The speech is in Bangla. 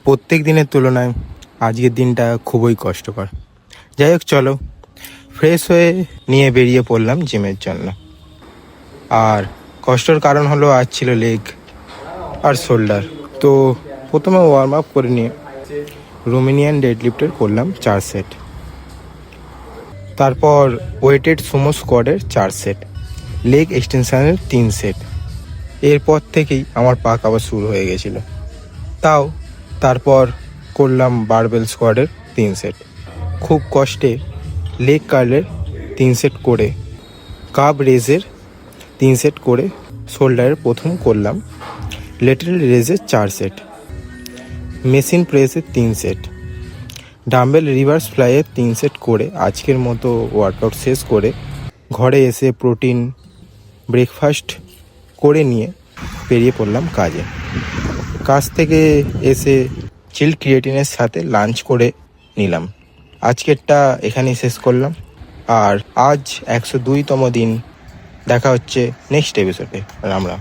প্রত্যেক দিনের তুলনায় আজকের দিনটা খুবই কষ্টকর। যাই হোক, চলো ফ্রেশ হয়ে নিয়ে বেরিয়ে পড়লাম জিমের জন্য। আর কষ্টর কারণ হলো আজ ছিল লেগ আর শোল্ডার। তো প্রথমে ওয়ার্ম আপ করে নিয়ে রোমেনিয়ান ডেডলিফটের করলাম 4 সেট, তারপর ওয়েটেড সুমো স্কোয়াডের 4 সেট, লেগ এক্সটেনশনের 3 সেট। এরপর থেকেই আমার পাক আবার শুরু হয়ে গেছিল। তারপর করলাম বারবেল স্কোয়াডের 3 সেট, খুব কষ্টে লেগ কার্লের 3 সেট করে, কাব রেজের 3 সেট করে, শোল্ডারের প্রথম করলাম লেটারাল রেজের 4 সেট, মেশিন প্রেসের 3 সেট, ডাম্বেল রিভার্স ফ্লাইয়ের 3 সেট করে আজকের মতো ওয়ার্কআউট শেষ করে ঘরে এসে প্রোটিন ব্রেকফাস্ট করে নিয়ে বেরিয়ে পড়লাম কাজে। কাজ থেকে এসে চিল্ড ক্রিয়েটিনের সাথে লাঞ্চ করে নিলাম। আজকেরটা এখানেই শেষ করলাম। আর আজ 102তম দিন। দেখা হচ্ছে নেক্সট এপিসোডে। রাম রাম।